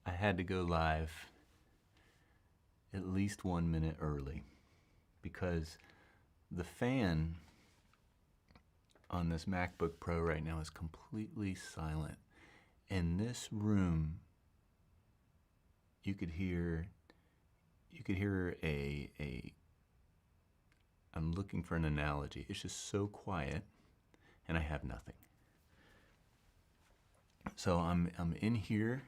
I had to go live at least 1 minute early because the fan on this MacBook Pro right now is completely silent. In this room, you could hear a I'm looking for an analogy. It's just so quiet and I have nothing. So I'm in here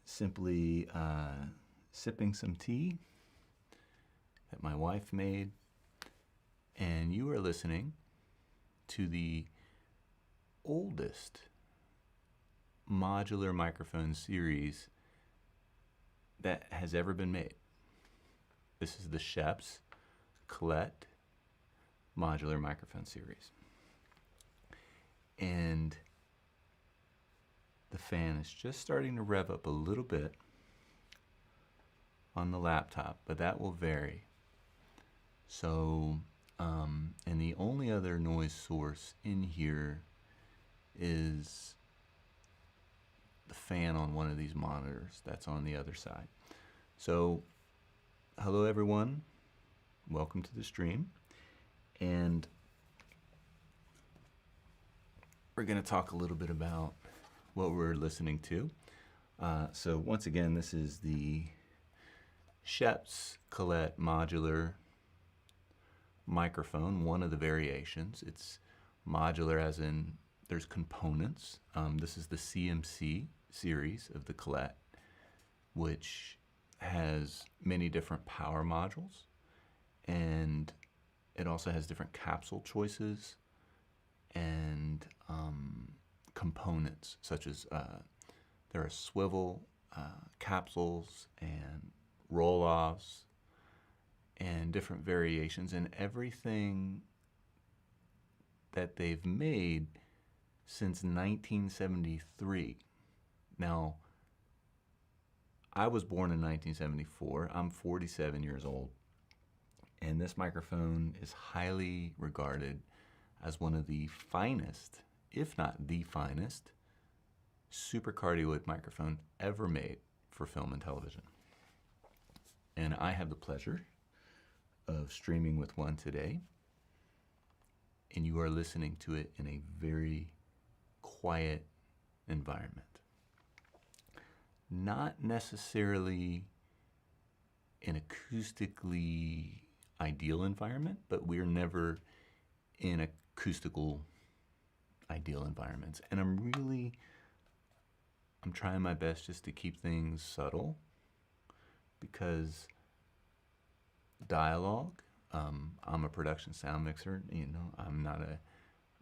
simply sipping some tea that my wife made, and you are listening to the oldest modular microphone series that has ever been made. This is the Schöps Colette modular microphone series. And the fan is just starting to rev up a little bit on the laptop, but that will vary. So, and the only other noise source in here is the fan on one of these monitors that's on the other side. So, hello everyone, welcome to the stream, and we're going to talk a little bit about what we're listening to. So once again, this is the Schoeps Colette modular microphone, one of the variations. It's modular as in there's components. This is the CMC series of the Colette, which has many different power modules, and it also has different capsule choices and components, such as there are swivel capsules and roll-offs and different variations, and everything that they've made since 1973. Now, I was born in 1974. I'm 47 years old, and this microphone is highly regarded as one of the finest, if not the finest, supercardioid microphone ever made for film and television. And I have the pleasure of streaming with one today, and you are listening to it in a very quiet environment. Not necessarily an acoustically ideal environment, but we're never in acoustical ideal environments. And I'm trying my best just to keep things subtle, because dialogue, I'm a production sound mixer, I'm not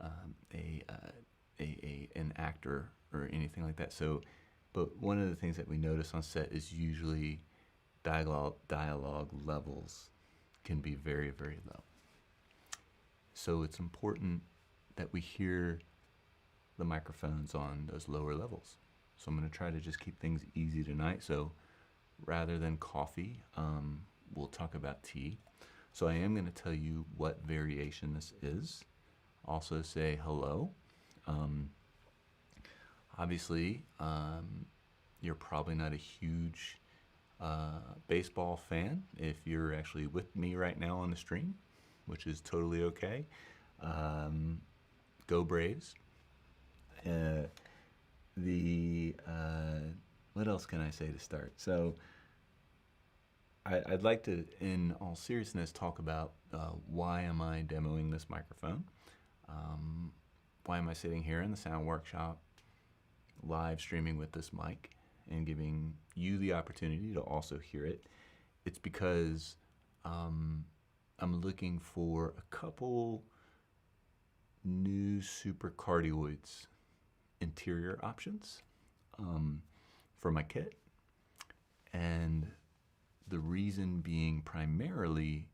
an actor or anything like that. So, but one of the things that we notice on set is usually dialogue levels can be very, very low. So it's important that we hear the microphones on those lower levels. So I'm going to try to just keep things easy tonight. So rather than coffee, we'll talk about tea. So I am going to tell you what variation this is. Also say hello. Obviously, you're probably not a huge baseball fan if you're actually with me right now on the stream, which is totally okay. Go Braves. What else can I say to start? So I'd like to, in all seriousness, talk about why am I demoing this microphone? Why am I sitting here in the sound workshop live streaming with this mic and giving you the opportunity to also hear it? It's because I'm looking for a couple new supercardioids interior options for my kit, and the reason being primarily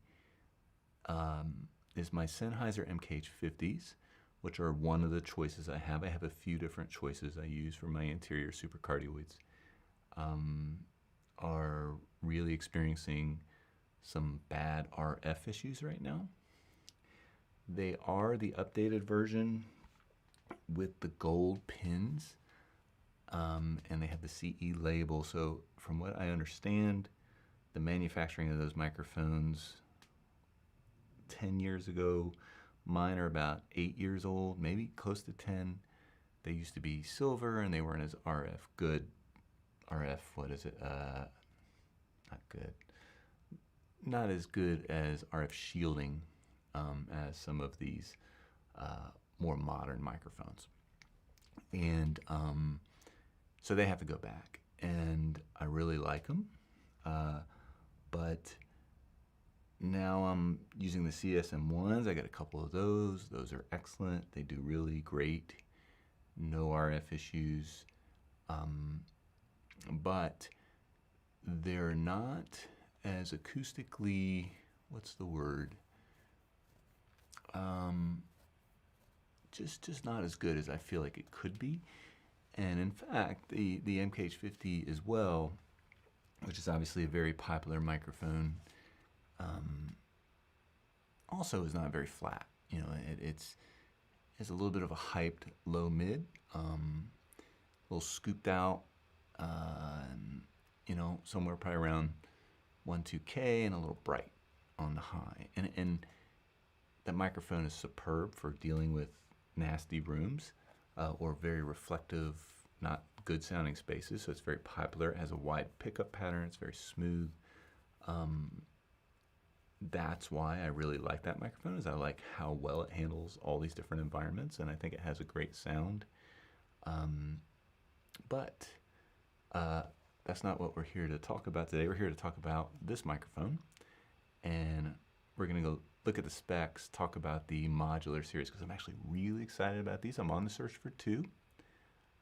is my Sennheiser MK50s, which are one of the choices I have. I have a few different choices I use for my interior supercardioids, are really experiencing some bad RF issues right now. They are the updated version with the gold pins, and they have the CE label. So from what I understand, the manufacturing of those microphones 10 years ago, mine are about 8 years old, maybe close to 10. They used to be silver and they weren't as RF good. RF, what is it? Not good. Not as good as RF shielding as some of these more modern microphones. And so they have to go back. And I really like them. But now I'm using the CSM1s. I got a couple of those. Those are excellent. They do really great. No RF issues. But they're not as acoustically, what's the word? Just not as good as I feel like it could be. And in fact, the MKH50 as well, which is obviously a very popular microphone, also is not very flat. You know, it's a little bit of a hyped low mid, a little scooped out, you know, somewhere probably around 1.2K, and a little bright on the high. And that microphone is superb for dealing with nasty rooms or very reflective, not good sounding spaces. So it's very popular. It has a wide pickup pattern. It's very smooth. That's why I really like that microphone, is I like how well it handles all these different environments, and I think it has a great sound. But that's not what we're here to talk about today. We're here to talk about this microphone, and we're going to go look at the specs, talk about the Modular series, because I'm actually really excited about these. I'm on the search for two.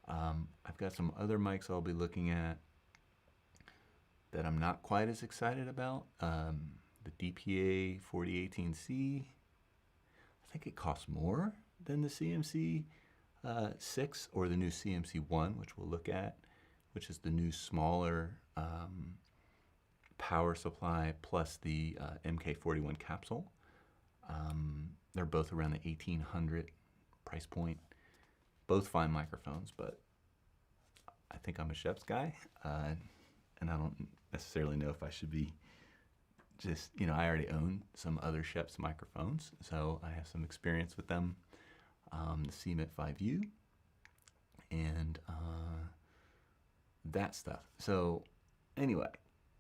I've got some other mics I'll be looking at that I'm not quite as excited about. The DPA 4018C, I think it costs more than the CMC6 or the new CMC1, which we'll look at, which is the new smaller power supply plus the MK41 capsule. They're both around the 1800 price point. Both fine microphones, but I think I'm a Schöps guy, and I don't necessarily know if I should be just, you know, I already own some other Schöps microphones, so I have some experience with them. The CMIT 5U and that stuff. So anyway,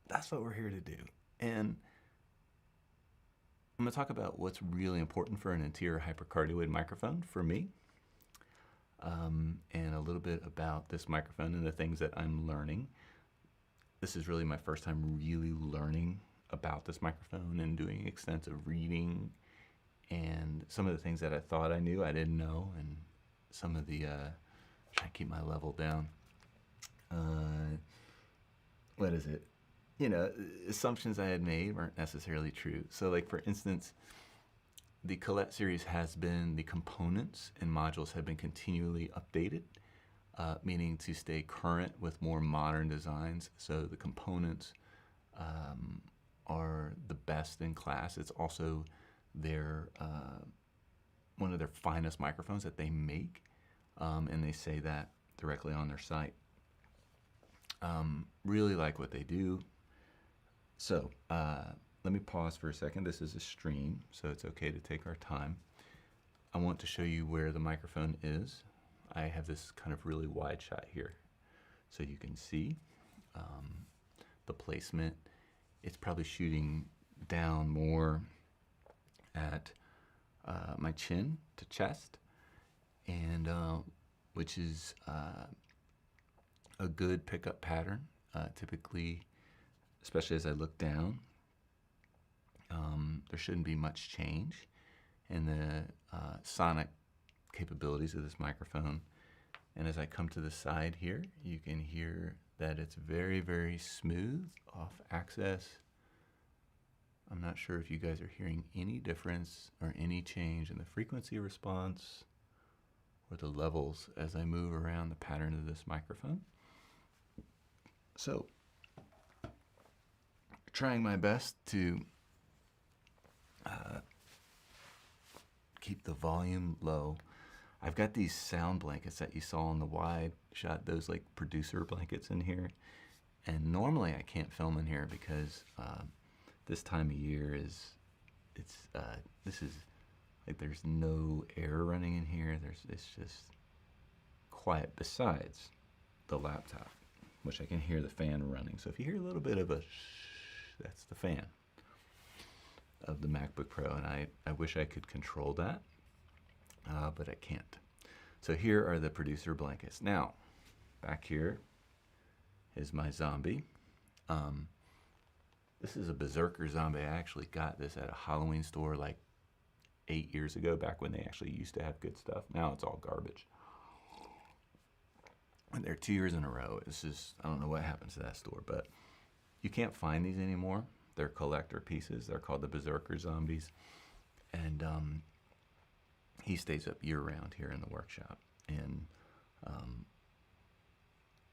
that's what we're here to do. And I'm going to talk about what's really important for an interior hypercardioid microphone for me, and a little bit about this microphone and the things that I'm learning. This is really my first time really learning about this microphone and doing extensive reading, and some of the things that I thought I knew I didn't know, and some of the try to keep my level down. What is it? You know, assumptions I had made weren't necessarily true. So like, for instance, the Colette series has been, the components and modules have been continually updated, meaning to stay current with more modern designs. So the components are the best in class. It's also their one of their finest microphones that they make, and they say that directly on their site. Really like what they do. So let me pause for a second. This is a stream, so it's okay to take our time. I want to show you where the microphone is. I have this kind of really wide shot here, so you can see the placement. It's probably shooting down more at my chin to chest, and which is a good pickup pattern. Typically, especially as I look down, there shouldn't be much change in the sonic capabilities of this microphone. And as I come to the side here, you can hear that it's very, very smooth off access. I'm not sure if you guys are hearing any difference or any change in the frequency response or the levels as I move around the pattern of this microphone. So, trying my best to keep the volume low. I've got these sound blankets that you saw in the wide shot, those like producer blankets in here. And normally I can't film in here because this time of year this is like there's no air running in here. It's just quiet besides the laptop, which I can hear the fan running. So if you hear a little bit of a shh, that's the fan of the MacBook Pro, and I wish I could control that, but I can't. So here are the producer blankets. Now, back here is my zombie. This is a Berserker zombie. I actually got this at a Halloween store like 8 years ago, back when they actually used to have good stuff. Now it's all garbage. And they're 2 years in a row. It's just, I don't know what happens to that store, but you can't find these anymore. They're collector pieces. They're called the Berserker zombies. And he stays up year round here in the workshop. And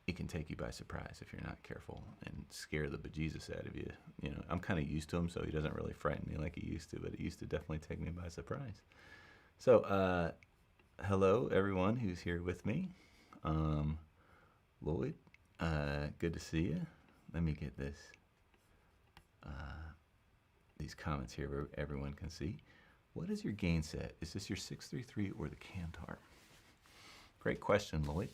he can take you by surprise if you're not careful and scare the bejesus out of you. You know, I'm kind of used to him, so he doesn't really frighten me like he used to, but he used to definitely take me by surprise. So, hello everyone who's here with me. Lloyd, good to see you. Let me get this, these comments here where everyone can see. What is your gain set? Is this your 633 or the Kantar? Great question, Lloyd.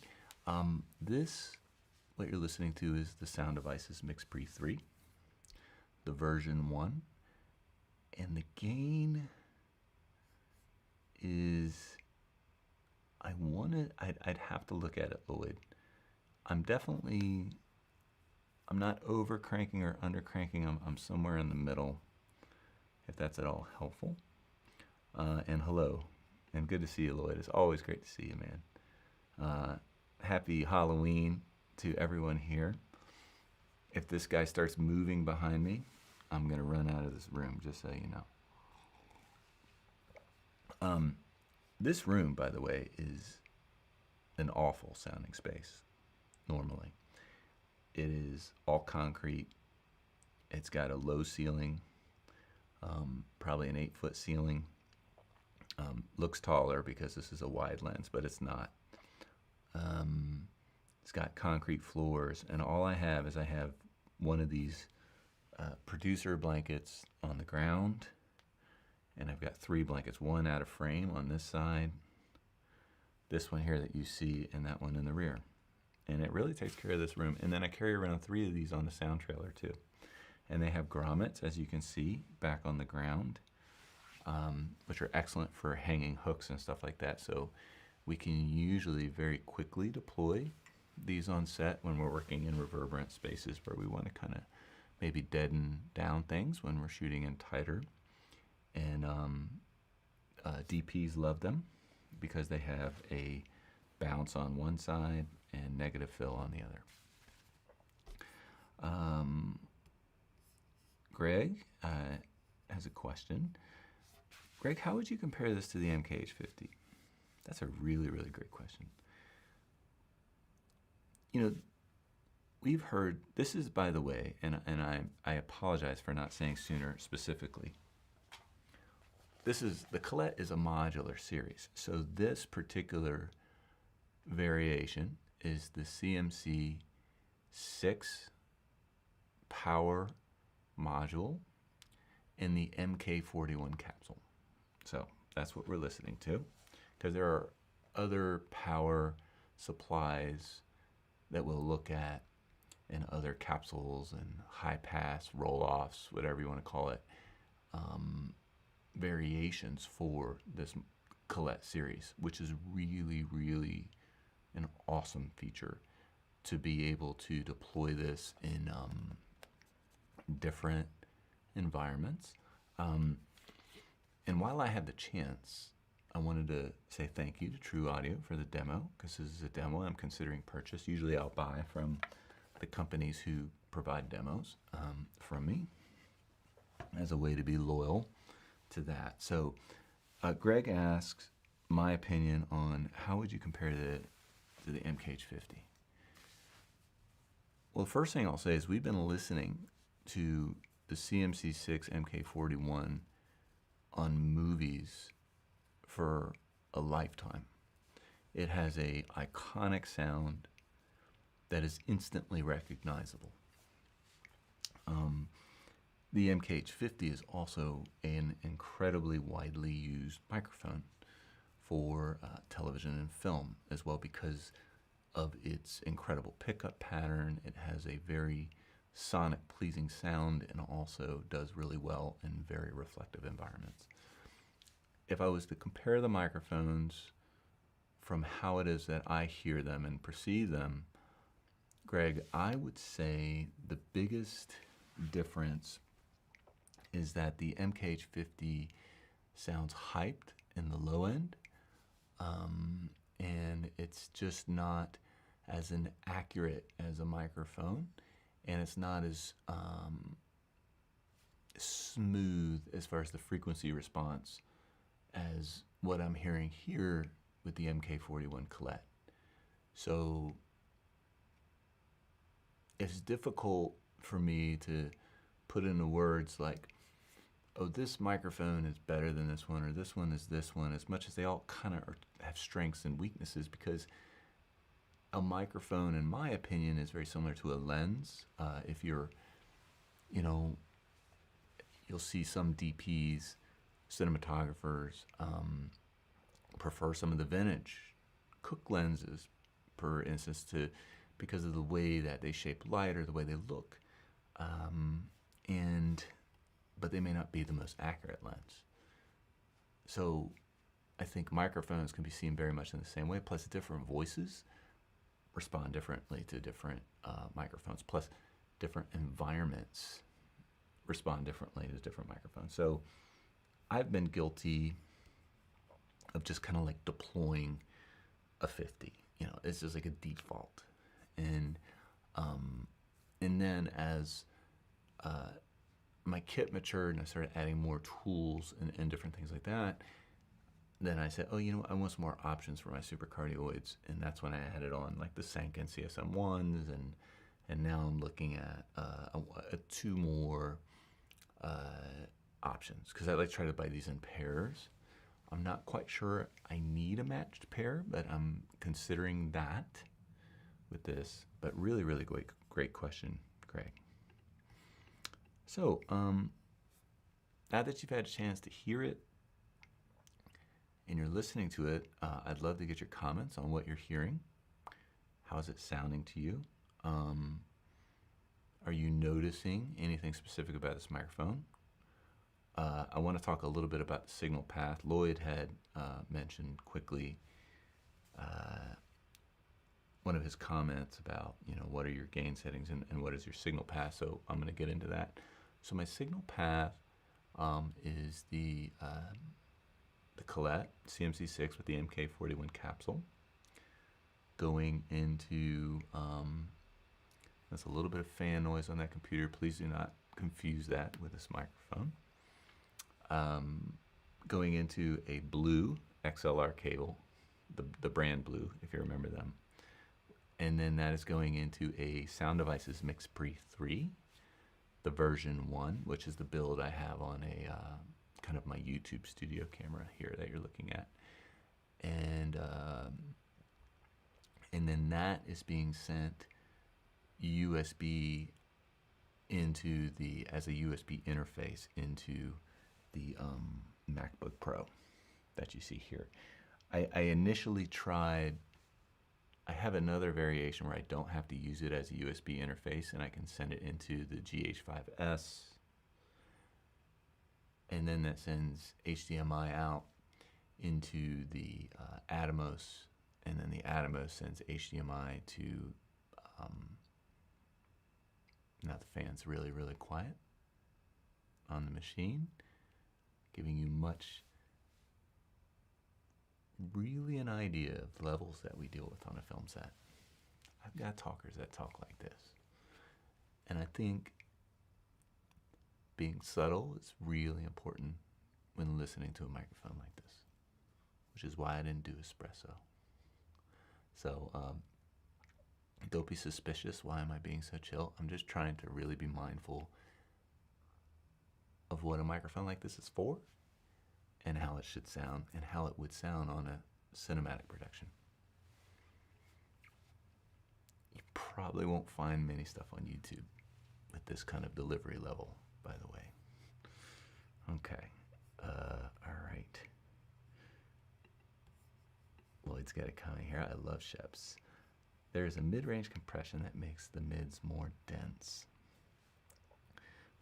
What you're listening to is the Sound Devices Mix Pre 3, the version 1, and the gain is, I'd have to look at it, Lloyd. I'm not over cranking or under cranking. I'm somewhere in the middle, if that's at all helpful. And hello, and good to see you, Lloyd. It's always great to see you, man. Happy Halloween to everyone here. If this guy starts moving behind me, I'm gonna run out of this room, just so you know. This room, by the way, is an awful sounding space, normally. It is all concrete. It's got a low ceiling, probably an 8-foot ceiling. Looks taller because this is a wide lens, but it's not. It's got concrete floors, and all I have is one of these producer blankets on the ground, and I've got 3 blankets, one out of frame on this side, this one here that you see, and that one in the rear. And it really takes care of this room. And then I carry around 3 of these on the sound trailer too. And they have grommets, as you can see, back on the ground, which are excellent for hanging hooks and stuff like that. So we can usually very quickly deploy these on set when we're working in reverberant spaces where we want to kind of maybe deaden down things when we're shooting in tighter. And DPs love them because they have a bounce on one side and negative fill on the other. Greg has a question. Greg, how would you compare this to the MKH50? That's a really, really great question. You know, we've heard, this is, by the way, and I apologize for not saying sooner specifically. The Colette is a modular series. So this particular variation is the CMC6 power module in the MK41 capsule. So that's what we're listening to, because there are other power supplies that we'll look at in other capsules and high pass, roll-offs, whatever you want to call it, variations for this Colette series, which is really, really an awesome feature to be able to deploy this in different environments. And while I have the chance, I wanted to say thank you to True Audio for the demo, because this is a demo I'm considering purchase. Usually I'll buy from the companies who provide demos from me as a way to be loyal to that. So Greg asks my opinion on how would you compare to the MKH50. Well, the first thing I'll say is we've been listening to the CMC6 MK41 on movies for a lifetime. It has a iconic sound that is instantly recognizable. The MKH50 is also an incredibly widely used microphone for television and film as well because of its incredible pickup pattern. It has a very sonic pleasing sound and also does really well in very reflective environments. If I was to compare the microphones from how it is that I hear them and perceive them, Greg, I would say the biggest difference is that the MKH50 sounds hyped in the low end, and it's just not as inaccurate as a microphone, and it's not as smooth as far as the frequency response as what I'm hearing here with the MK41 Colette. So it's difficult for me to put into words like, oh, this microphone is better than this one, or this one is this one, as much as they all kind of have strengths and weaknesses, because a microphone, in my opinion, is very similar to a lens. If you're, you'll see some DPs, cinematographers, prefer some of the vintage Cook lenses, for instance, because of the way that they shape light or the way they look. But they may not be the most accurate lens. So I think microphones can be seen very much in the same way, plus different voices respond differently to different microphones, plus different environments respond differently to different microphones. So I've been guilty of just kind of like deploying a 50. It's just like a default. And then as my kit matured and I started adding more tools and different things like that, then I said, oh, I want some more options for my supercardioids, and that's when I added on like the Sanken CSM1s, and now I'm looking at 2 more options, because I like to try to buy these in pairs. I'm not quite sure I need a matched pair, but I'm considering that with this. But really, really great question, Greg. So, now that you've had a chance to hear it and you're listening to it, I'd love to get your comments on what you're hearing. How's it sounding to you? Are you noticing anything specific about this microphone? I want to talk a little bit about the signal path. Lloyd had mentioned quickly one of his comments about, what are your gain settings and what is your signal path. So I'm going to get into that. So my signal path is the Colette CMC6 with the MK41 capsule going into, that's a little bit of fan noise on that computer. Please do not confuse that with this microphone. Going into a blue XLR cable, the brand blue, if you remember them. And then that is going into a Sound Devices Mix Pre 3, the version 1, which is the build I have on a kind of my YouTube studio camera here that you're looking at. And then that is being sent USB as a USB interface into the MacBook Pro that you see here. I initially tried, I have another variation where I don't have to use it as a USB interface, and I can send it into the GH5S, and then that sends HDMI out into the Atomos, and then the Atomos sends HDMI to, now the fan's really, really quiet on the machine, giving you really an idea of levels that we deal with on a film set. I've got talkers that talk like this. And I think being subtle is really important when listening to a microphone like this, which is why I didn't do espresso. So don't be suspicious. Why am I being so chill? I'm just trying to really be mindful of what a microphone like this is for, and how it should sound, and how it would sound on a cinematic production. You probably won't find many stuff on YouTube with this kind of delivery level, by the way. Okay, all right. Lloyd's got it coming here. I love Schöps. There's a mid-range compression that makes the mids more dense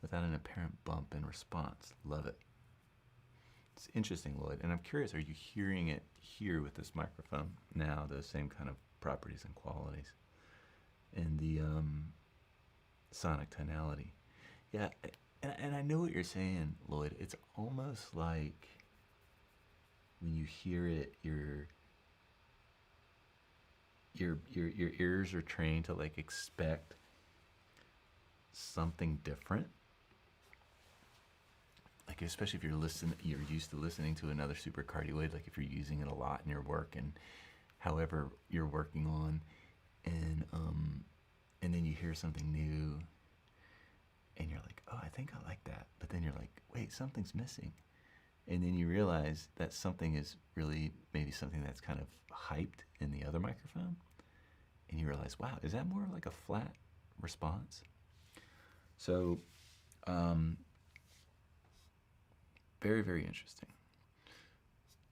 without an apparent bump in response. Love it. It's interesting, Lloyd, and I'm curious, are you hearing it here with this microphone now, those same kind of properties and qualities? And the sonic tonality. Yeah, and I know what you're saying, Lloyd. It's almost like when you hear it, your ears are trained to like expect something different. Like especially if you're used to listening to another supercardioid, like if you're using it a lot in your work and however you're working on, and then you hear something new, and you're like, oh, I think I like that, but then you're like, wait, something's missing, and then you realize that something is really maybe something that's kind of hyped in the other microphone, and you realize, wow, is that more like a flat response? So, very, very interesting.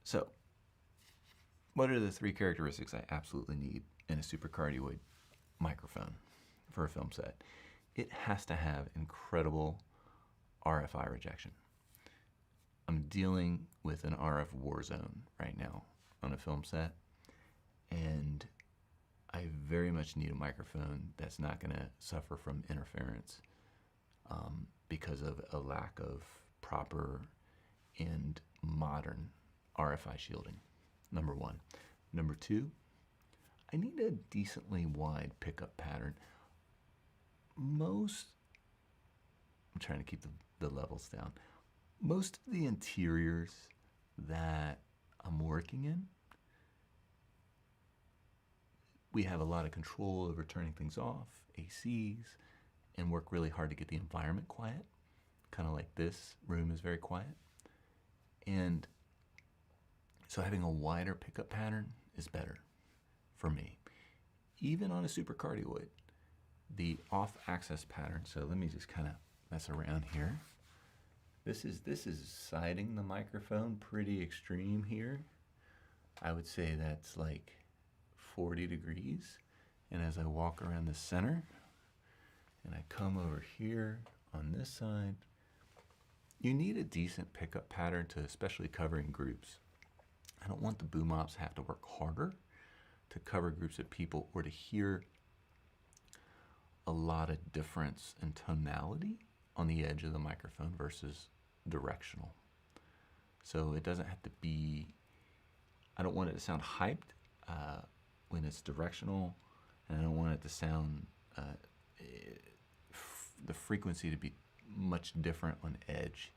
So, what are the 3 characteristics I absolutely need in a supercardioid microphone for a film set? It has to have incredible RFI rejection. I'm dealing with an RF war zone right now on a film set, and I very much need a microphone that's not going to suffer from interference because of a lack of proper and modern RFI shielding, number 1. Number 2, I need a decently wide pickup pattern. I'm trying to keep the levels down. Most of the interiors that I'm working in, we have a lot of control over turning things off, ACs, and work really hard to get the environment quiet. Kind of like this room is very quiet. And so having a wider pickup pattern is better for me. Even on a supercardioid, the off-axis pattern, so let me just kind of mess around here. This is siding the microphone pretty extreme here. I would say that's like 40 degrees. And as I walk around the center, and I come over here on this side, you need a decent pickup pattern to especially covering groups. I don't want the boom ops to have to work harder to cover groups of people or to hear a lot of difference in tonality on the edge of the microphone versus directional. So it doesn't have to be, I don't want it to sound hyped when it's directional, and I don't want it to sound, the frequency to be much different on edge,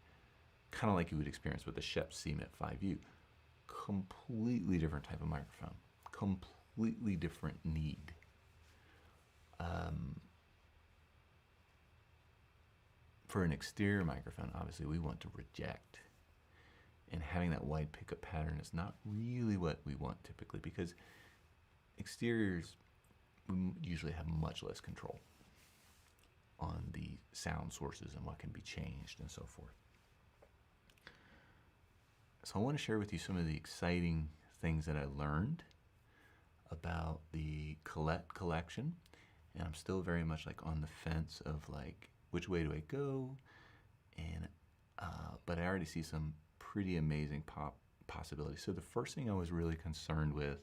kind of like you would experience with the Schoeps CMC6 MK41. Completely different type of microphone, completely different need. For an exterior microphone, obviously we want to reject, and having that wide pickup pattern is not really what we want typically, because exteriors, we usually have much less control on the sound sources and what can be changed and so forth. So I want to share with you some of the exciting things that I learned about the Colette collection, and I'm still very much like on the fence of like, which way do I go? And but I already see some pretty amazing possibilities. So the first thing I was really concerned with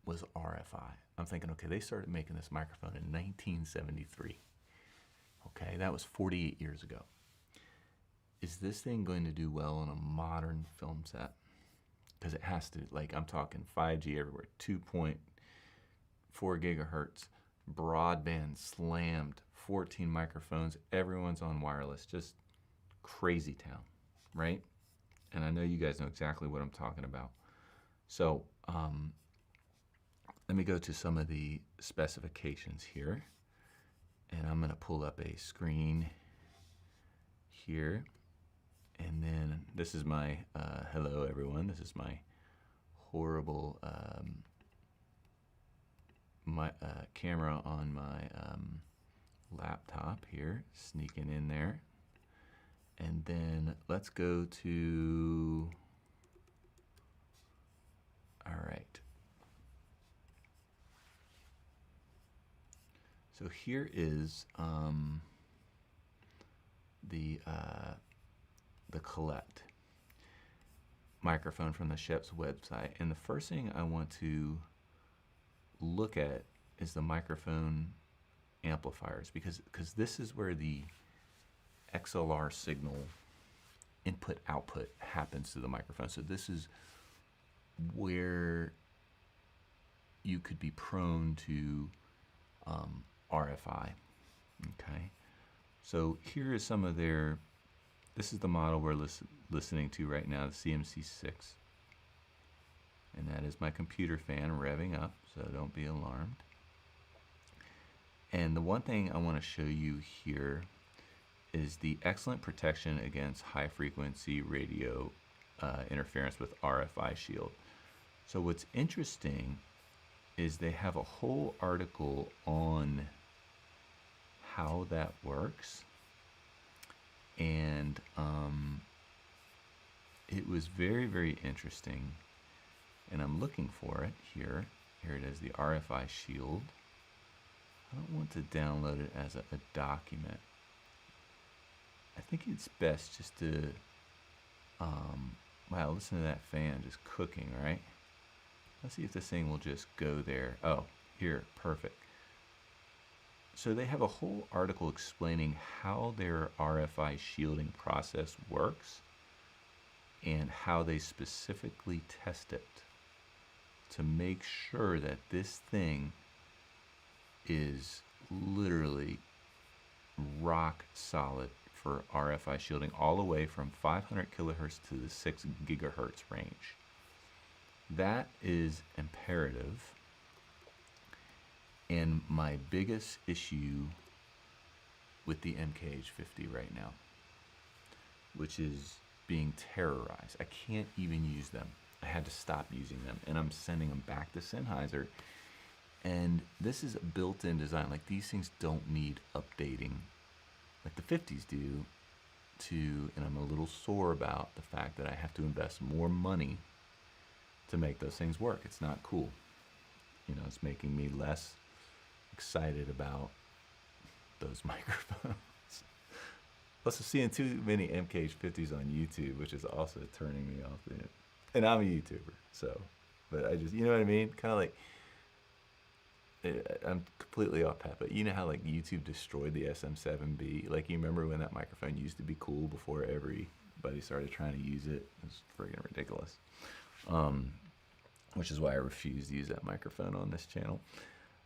was RFI. I'm thinking, okay, they started making this microphone in 1973. Okay, that was 48 years ago. Is this thing going to do well on a modern film set? Because it has to, like, I'm talking 5G everywhere, 2.4 gigahertz, broadband slammed, 14 microphones, everyone's on wireless, just crazy town, right? And I know you guys know exactly what I'm talking about. So let me go to some of the specifications here, and I'm going to pull up a screen here, and then this is my hello everyone, this is my horrible my camera on my laptop here, sneaking in there. And then let's go to, all right. So here is the Colette microphone from the Schöps website. And the first thing I want to look at is the microphone amplifiers, because this is where the XLR signal input output happens to the microphone. So this is where you could be prone to RFI. Okay, so here is some of their, this is the model we're listening to right now, the CMC6. And that is my computer fan revving up, so don't be alarmed. And the one thing I want to show you here is the excellent protection against high frequency radio interference with RFI shield. So what's interesting is they have a whole article on how that works, and it was very, very interesting, and I'm looking for it here. Here it is, the RFI shield. I don't want to download it as a document. I think it's best just to, wow, listen to that fan just cooking, right? Let's see if this thing will just go there. Oh, here, perfect. So they have a whole article explaining how their RFI shielding process works and how they specifically test it to make sure that this thing is literally rock solid for RFI shielding, all the way from 500 kilohertz to the 6 gigahertz range. That is imperative. And my biggest issue with the MKH50 right now, which is being terrorized. I can't even use them. I had to stop using them, and I'm sending them back to Sennheiser. And this is a built-in design. Like, these things don't need updating like the 50s do and I'm a little sore about the fact that I have to invest more money to make those things work. It's not cool. You know, it's making me less excited about those microphones. Plus, I'm seeing too many MKH50s on YouTube, which is also turning me off. And I'm a YouTuber, so, but I just, you know what I mean? Kind of like, I'm completely off path, but you know how like YouTube destroyed the SM7B? Like, you remember when that microphone used to be cool before everybody started trying to use it? It was friggin' ridiculous. Which is why I refuse to use that microphone on this channel.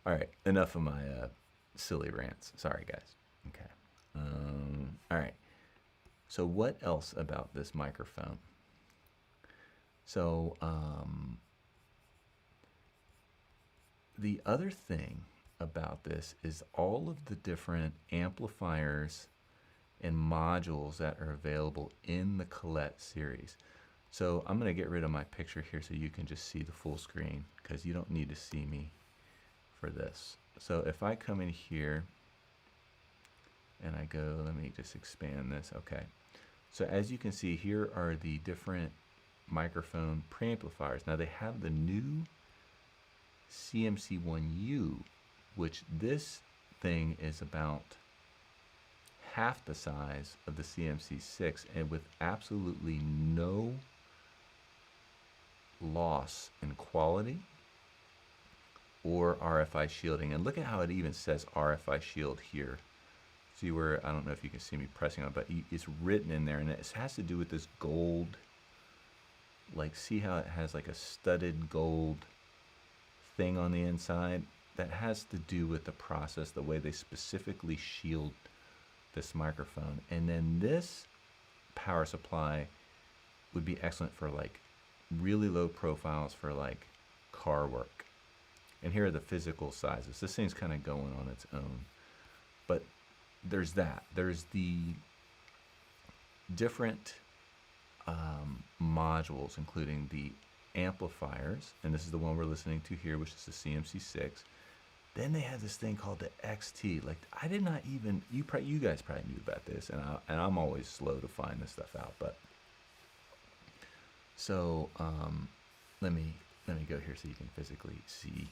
All right, enough of my silly rants. Sorry, guys. Okay. All right. So what else about this microphone? So the other thing about this is all of the different amplifiers and modules that are available in the Colette series. So I'm going to get rid of my picture here so you can just see the full screen, because you don't need to see me for this. So if I come in here and I go, let me just expand this. Okay. So as you can see, here are the different microphone preamplifiers. Now they have the new CMC1U, which this thing is about half the size of the CMC6 and with absolutely no loss in quality or RFI shielding. And look at how it even says RFI shield here. See where, I don't know if you can see me pressing on it, but it's written in there, and it has to do with this gold, like, see how it has like a studded gold thing on the inside? That has to do with the process, the way they specifically shield this microphone. And then this power supply would be excellent for like really low profiles for like car work. And here are the physical sizes. This thing's kind of going on its own. But there's that. There's the different modules, including the amplifiers. And this is the one we're listening to here, which is the CMC6. Then they had this thing called the XT. Like, I did not even, you guys probably knew about this, and I'm always slow to find this stuff out. But so let me go here so you can physically see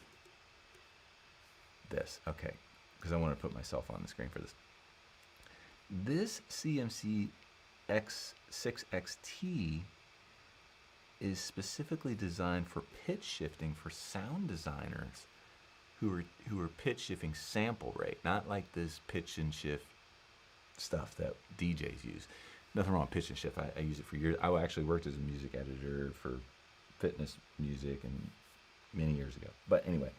this. Okay, because I want to put myself on the screen for this. This CMC6 XT is specifically designed for pitch shifting for sound designers who are pitch shifting sample rate, not like this pitch and shift stuff that DJs use. Nothing wrong with pitch and shift. I use it for years. I actually worked as a music editor for fitness music and many years ago. But anyway,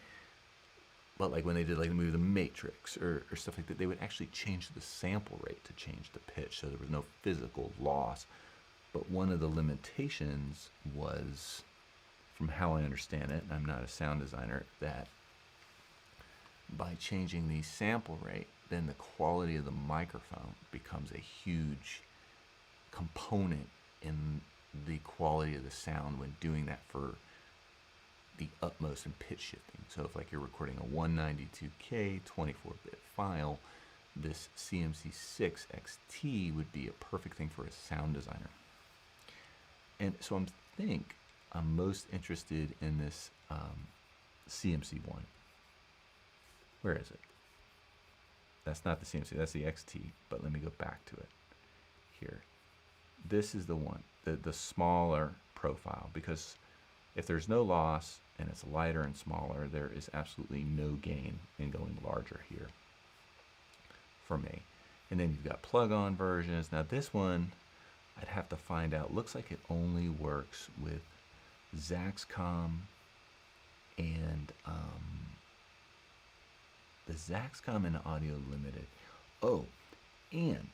but like when they did like the movie The Matrix or stuff like that, they would actually change the sample rate to change the pitch, so there was no physical loss. But one of the limitations was, from how I understand it, and I'm not a sound designer, that by changing the sample rate, then the quality of the microphone becomes a huge component in the quality of the sound when doing that for the utmost in pitch shifting. So if like you're recording a 192K 24-bit file, this CMC6 XT would be a perfect thing for a sound designer. And so I'm most interested in this CMC1. Where is it? That's not the CMC, that's the XT, but let me go back to it here. This is the one, the smaller profile, because if there's no loss and it's lighter and smaller, there is absolutely no gain in going larger here for me. And then you've got plug-on versions. Now this one, I'd have to find out. Looks like it only works with Zaxcom and the Zaxcom and Audio Limited. Oh, and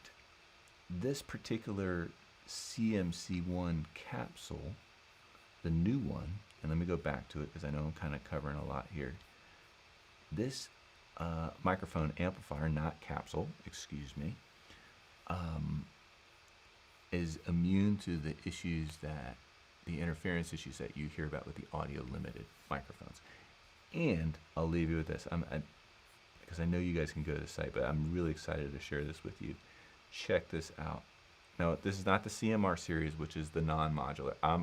this particular CMC1 capsule, the new one, and let me go back to it because I know I'm kind of covering a lot here. This microphone amplifier, not capsule, excuse me, is immune to the issues that, the interference issues that you hear about with the Audio Limited microphones. And I'll leave you with this. Because I know you guys can go to the site, but I'm really excited to share this with you. Check this out. Now, this is not the CMR series, which is the non-modular. I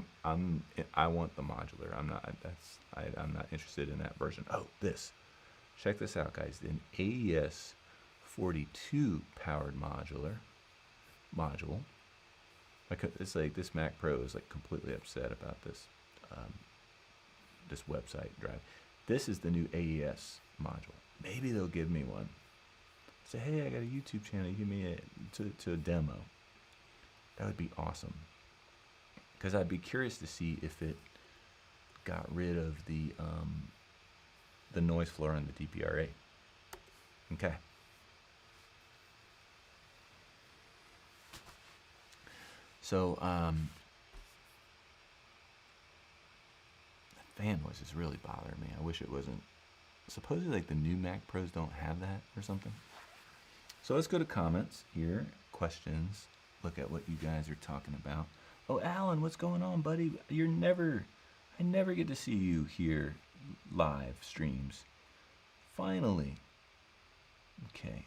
want the modular. I'm not interested in that version. Oh, this. Check this out, guys. An AES 42 powered module. It's like this Mac Pro is like completely upset about this this website drive. This is the new AES module. Maybe they'll give me one. Say, hey, I got a YouTube channel. Give me a demo. That would be awesome. Because I'd be curious to see if it got rid of the noise floor on the DPRA. Okay. So the fan noise is really bothering me. I wish it wasn't. Supposedly like the new Mac Pros don't have that or something. So let's go to comments here, questions, look at what you guys are talking about. Oh, Alan, what's going on, buddy? I never get to see you here live streams. Finally. Okay.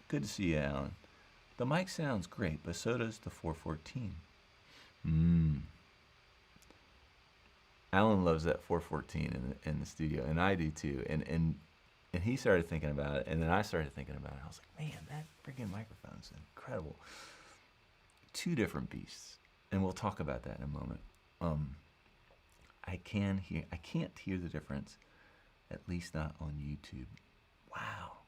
Good to see you, Alan. The mic sounds great, but so does the 414. Alan loves that 414 in the studio, and I do too. And he started thinking about it, and then I started thinking about it. I was like, man, that freaking microphone's incredible. Two different beasts, and we'll talk about that in a moment. I can't hear the difference, at least not on YouTube. Wow.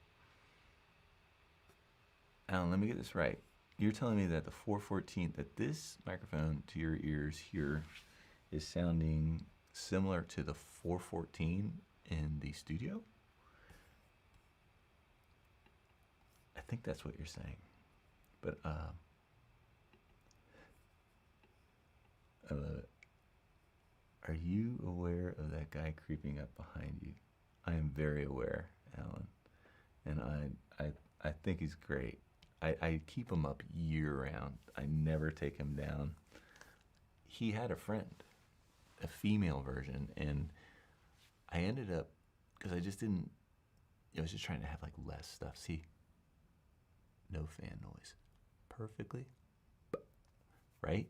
Alan, let me get this right. You're telling me that the 414, that this microphone to your ears here is sounding similar to the 414 in the studio? I think that's what you're saying. But I love it. Are you aware of that guy creeping up behind you? I am very aware, Alan. And I think he's great. I keep him up year-round. I never take him down. He had a friend, a female version, and I ended up, because I just didn't I was just trying to have like less stuff. See, no fan noise, perfectly, right?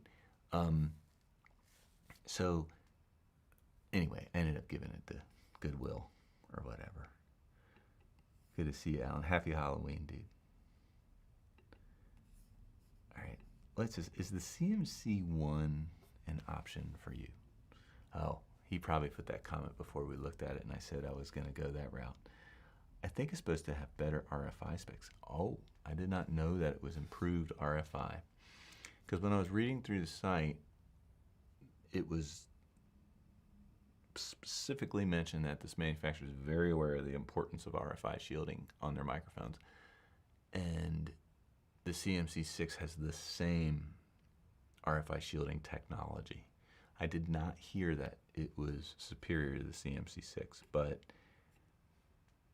So anyway, I ended up giving it the Goodwill or whatever. Good to see you, Alan. Happy Halloween, dude. All right, let's just, is the CMC1 an option for you? Oh, he probably put that comment before we looked at it, and I said I was going to go that route. I think it's supposed to have better RFI specs. Oh, I did not know that it was improved RFI. Because when I was reading through the site, it was specifically mentioned that this manufacturer is very aware of the importance of RFI shielding on their microphones. And the CMC6 has the same RFI shielding technology. I did not hear that it was superior to the CMC6, but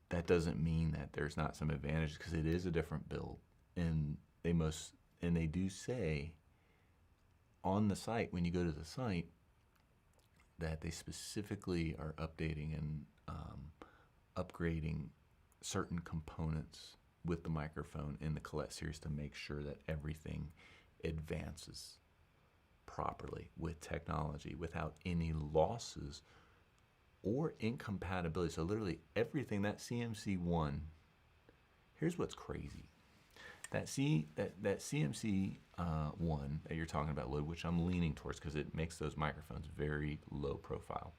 that doesn't mean that there's not some advantages, because it is a different build. And they do say on the site, when you go to the site, that they specifically are updating and upgrading certain components with the microphone in the Colette series to make sure that everything advances properly with technology without any losses or incompatibility. So literally everything, that CMC1, here's what's crazy. That CMC one that you're talking about, Lloyd, which I'm leaning towards because it makes those microphones very low profile.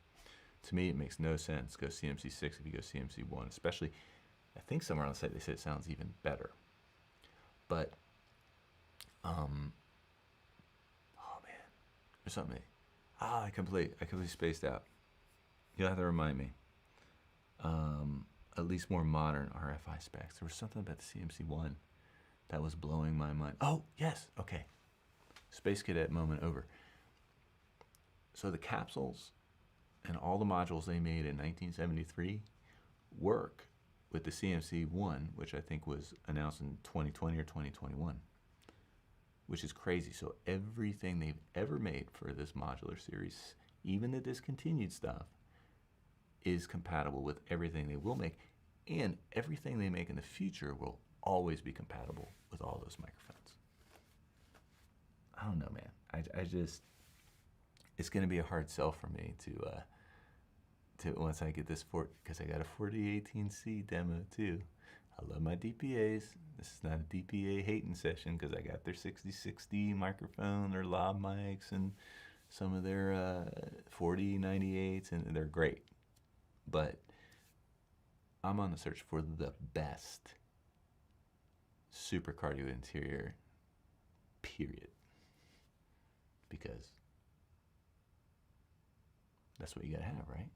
To me, it makes no sense to go CMC6 if you go CMC1, especially, I think somewhere on the site they said it sounds even better. But, oh man, there's something, I completely spaced out. You'll have to remind me. At least more modern RFI specs. There was something about the CMC1 that was blowing my mind. Oh, yes, okay. Space Cadet moment over. So the capsules and all the modules they made in 1973 work with the CMC1, which I think was announced in 2020 or 2021, which is crazy. So everything they've ever made for this modular series, even the discontinued stuff, is compatible with everything they will make, and everything they make in the future will always be compatible with all those microphones. I don't know, man. I just, it's going to be a hard sell for me to once I get this because I got a 4018C demo too. I love my DPAs. This is not a DPA hating session because I got their 6060 microphone, their lob mics, and some of their 4098s, and they're great. But I'm on the search for the best super cardio interior, period. Because that's what you gotta have, right?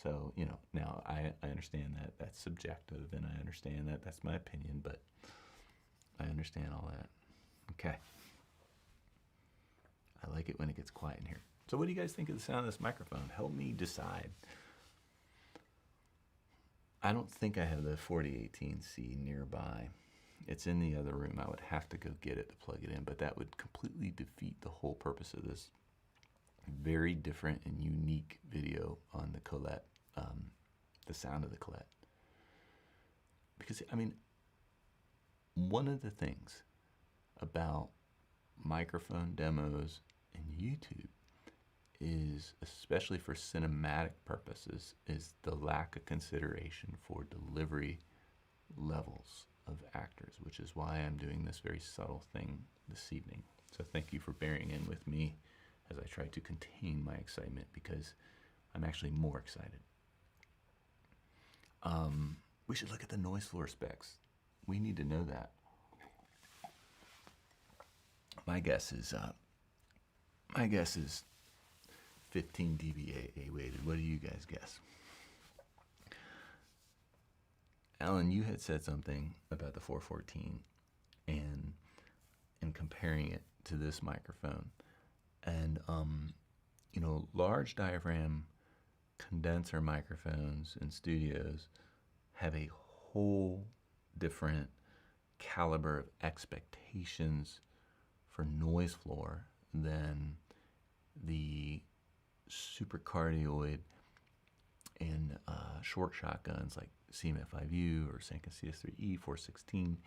So, you know, now I understand that that's subjective, and I understand that that's my opinion, but I understand all that. Okay. I like it when it gets quiet in here. So what do you guys think of the sound of this microphone? Help me decide. I don't think I have the 4018C nearby. It's in the other room. I would have to go get it to plug it in, but that would completely defeat the whole purpose of this very different and unique video on the Colette, the sound of the Colette. Because, I mean, one of the things about microphone demos in YouTube is, especially for cinematic purposes, is the lack of consideration for delivery levels of actors, which is why I'm doing this very subtle thing this evening. So thank you for bearing in with me as I try to contain my excitement, because I'm actually more excited. We should look at the noise floor specs. We need to know that. My guess is 15 dBA A-weighted. What do you guys guess? Alan, you had said something about the 414 and comparing it to this microphone. And, you know, large diaphragm condenser microphones in studios have a whole different caliber of expectations for noise floor than the super cardioid and short shotguns like CMF5U or Sanken CS3E 416,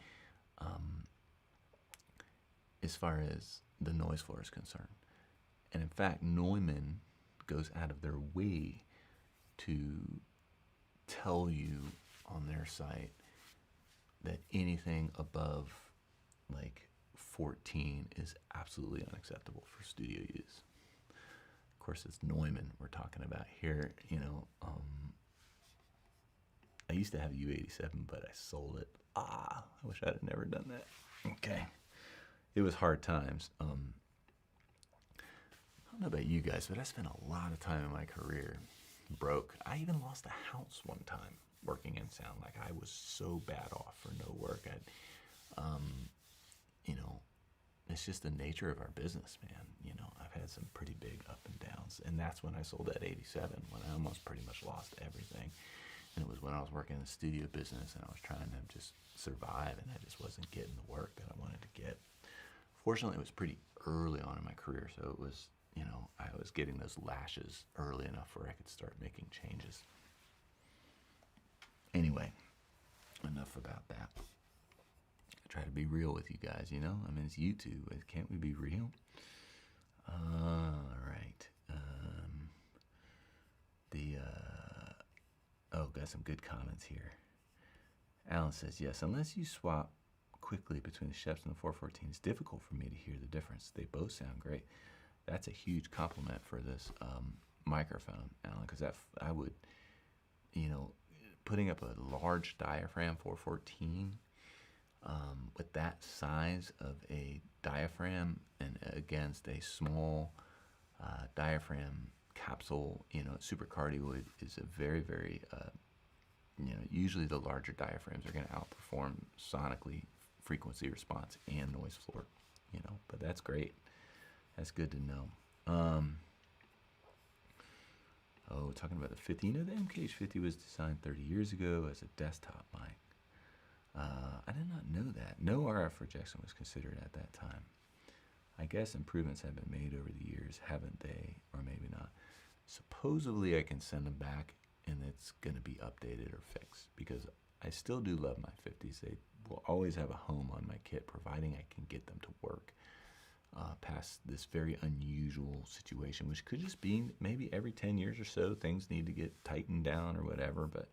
as far as the noise floor is concerned. And in fact, Neumann goes out of their way to tell you on their site that anything above like 14 is absolutely unacceptable for studio use. Of course, it's Neumann we're talking about here. You know, I used to have a U87, but I sold it. I wish I'd have never done that. Okay. It was hard times. I don't know about you guys, but I spent a lot of time in my career broke. I even lost a house one time working in sound. Like, I was so bad off for no work. You know, it's just the nature of our business, man. You know, I've had some pretty big up and downs, and that's when I sold that 87, when I almost pretty much lost everything. And it was when I was working in the studio business, and I was trying to just survive, and I just wasn't getting the work that I wanted to get. Fortunately, it was pretty early on in my career, so it was, you know, I was getting those lashes early enough where I could start making changes. Anyway, enough about that. I try to be real with you guys, you know? I mean, it's YouTube. Can't we be real? All right. Got some good comments here. Alan says, yes, unless you swap quickly between the Schöps and the 414, it's difficult for me to hear the difference. They both sound great. That's a huge compliment for this microphone, Alan, because I would, you know, putting up a large diaphragm 414 with that size of a diaphragm and against a small diaphragm capsule, you know, supercardioid is a very, very, you know, usually the larger diaphragms are going to outperform sonically, frequency response, and noise floor, you know, but that's great. That's good to know. Talking about the 50, you know, the MKH50 was designed 30 years ago as a desktop mic. I did not know that. No RF rejection was considered at that time. I guess improvements have been made over the years, haven't they? Or maybe not. Supposedly I can send them back and it's going to be updated or fixed, because I still do love my 50s. They will always have a home on my kit, providing I can get them to work past this very unusual situation, which could just be maybe every 10 years or so things need to get tightened down or whatever. But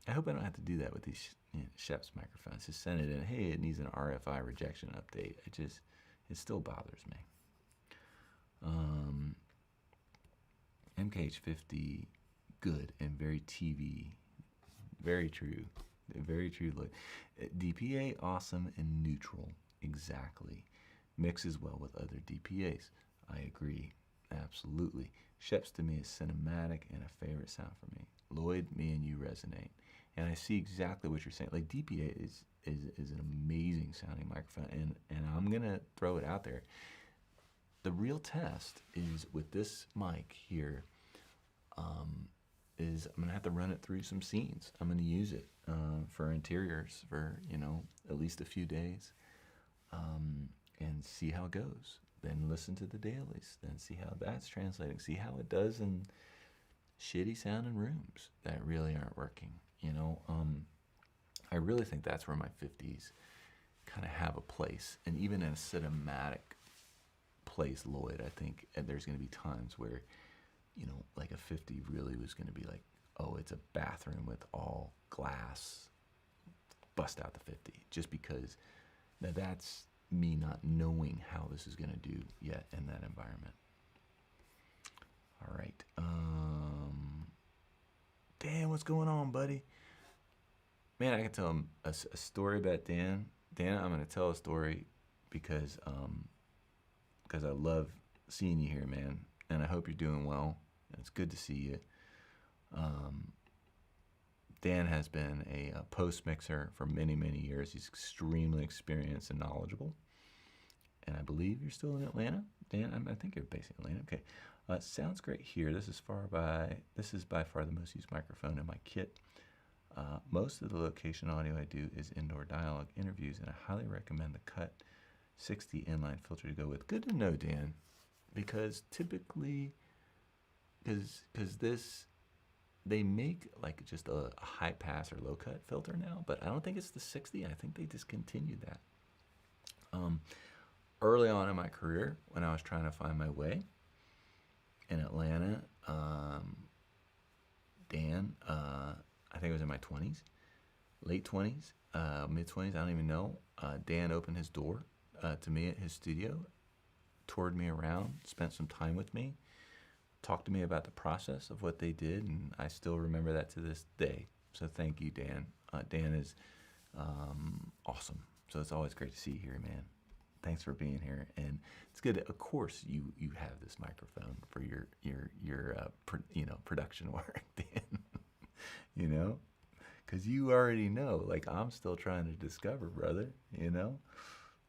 I hope I don't have to do that with these, you know, Schöps microphones. Just send it in, hey, it needs an RFI rejection update. It still bothers me. MKH50, good and very TV. Very true. Very true. Look, DPA, awesome and neutral. Exactly. Mixes well with other DPAs. I agree. Absolutely. Schöps to me is cinematic and a favorite sound for me. Lloyd, me and you resonate. And I see exactly what you're saying. Like, DPA is an amazing sounding microphone, and I'm gonna throw it out there. The real test is with this mic here. Is I'm gonna have to run it through some scenes. I'm gonna use it for interiors for, you know, at least a few days, and see how it goes. Then listen to the dailies. Then see how that's translating. See how it does in shitty sounding rooms that really aren't working. You know, I really think that's where my 50s kind of have a place. And even in a cinematic place, Lloyd, I think there's going to be times where, you know, like a 50 really was going to be like, oh, it's a bathroom with all glass, bust out the 50, just because that's me not knowing how this is going to do yet in that environment. All right. Dan, what's going on, buddy? Man, I can tell him a story about Dan. Dan, I'm going to tell a story because I love seeing you here, man. And I hope you're doing well. It's good to see you. Dan has been a post mixer for many, many years. He's extremely experienced and knowledgeable. And I believe you're still in Atlanta, Dan. I think you're based in Atlanta. Okay. Sounds great here. This is by far the most used microphone in my kit. Most of the location audio I do is indoor dialogue interviews, and I highly recommend the Cut 60 inline filter to go with. Good to know, Dan, because typically, because this they make like just a high pass or low cut filter now, but I don't think it's the 60. I think they discontinued that. Early on in my career, when I was trying to find my way in Atlanta, Dan, I think it was in my 20s, late 20s, mid 20s, I don't even know. Dan opened his door to me at his studio, toured me around, spent some time with me, talked to me about the process of what they did, and I still remember that to this day. So thank you, Dan. Dan is awesome. So it's always great to see you here, man. Thanks for being here, and it's good. Of course, you have this microphone for your production work, Dan. You know, because you already know. Like, I'm still trying to discover, brother. You know,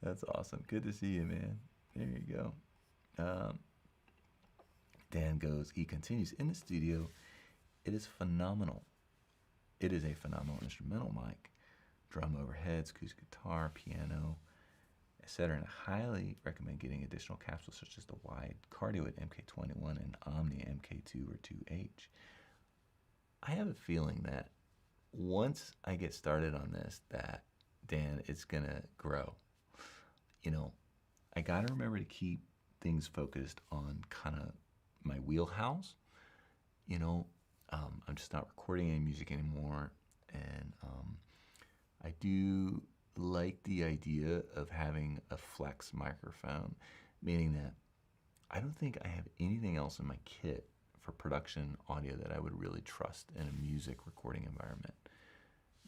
that's awesome. Good to see you, man. There you go. Dan goes. He continues in the studio. It is phenomenal. It is a phenomenal instrumental mic. Drum overheads, acoustic guitar, piano, etc. And I highly recommend getting additional capsules such as the wide Cardioid MK41 and Omni MK2 or 2H. I have a feeling that once I get started on this, that Dan, it's gonna grow. You know, I gotta remember to keep things focused on kind of my wheelhouse. You know, I'm just not recording any music anymore, and I do like the idea of having a flex microphone, meaning that I don't think I have anything else in my kit for production audio that I would really trust in a music recording environment,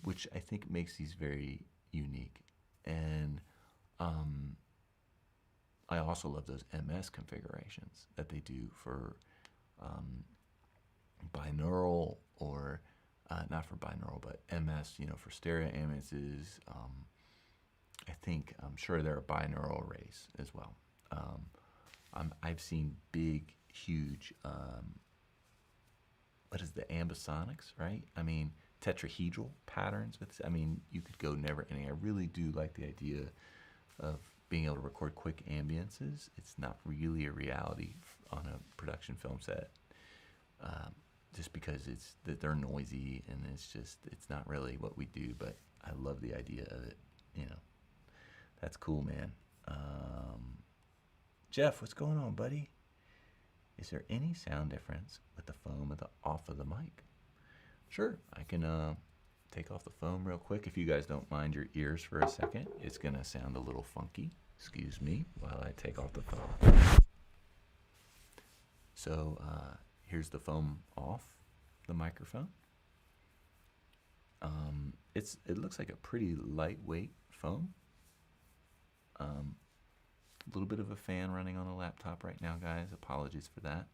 which I think makes these very unique. And I also love those MS configurations that they do for binaural, or not for binaural, but MS, you know, for stereo ambiances. I'm sure there are binaural arrays as well. I've seen big, huge, what is the ambisonics, right? I mean, tetrahedral patterns. You could go never ending. I really do like the idea of being able to record quick ambiances. It's not really a reality on a production film set, just because they're noisy, and it's not really what we do, but I love the idea of it, you know. That's cool, man. Jeff, what's going on, buddy? Is there any sound difference with the foam off of the mic? Sure, I can take off the foam real quick. If you guys don't mind your ears for a second, it's gonna sound a little funky. Excuse me while I take off the foam. So here's the foam off the microphone. It looks like a pretty lightweight foam. A little bit of a fan running on the laptop right now, guys. Apologies for that.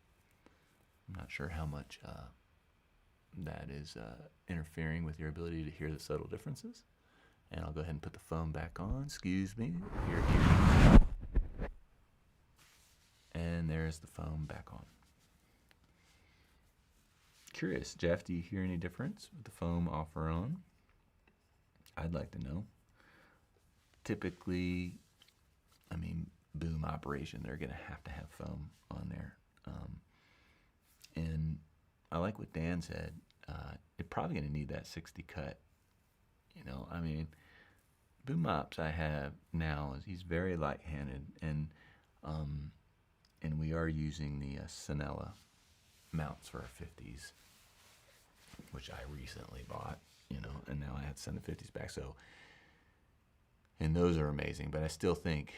I'm not sure how much that is interfering with your ability to hear the subtle differences. And I'll go ahead and put the foam back on. Excuse me. Here. And there's the foam back on. Curious, Jeff, do you hear any difference with the foam off or on? I'd like to know. Typically, boom operation, they're going to have foam on there. And I like what Dan said. You're probably going to need that 60 cut. You know, boom ops I have now, he's very light-handed, and we are using the Sennheiser mounts for our 50s, which I recently bought, you know, and now I have to send the 50s back. So, and those are amazing, but I still think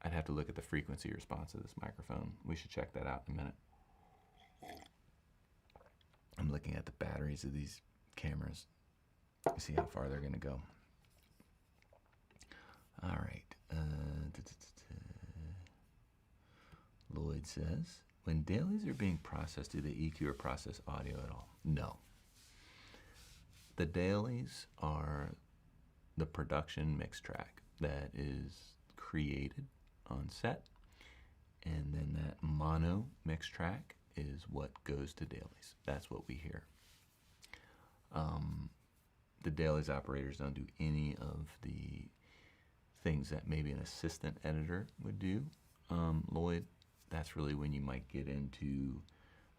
I'd have to look at the frequency response of this microphone. We should check that out in a minute. I'm looking at the batteries of these cameras to see how far they're going to go. All right. Lloyd says, when dailies are being processed, do they EQ or process audio at all? No. The dailies are the production mix track that is created on set, and then that mono mix track is what goes to dailies. That's what we hear. The dailies operators don't do any of the things that maybe an assistant editor would do. Lloyd, that's really when you might get into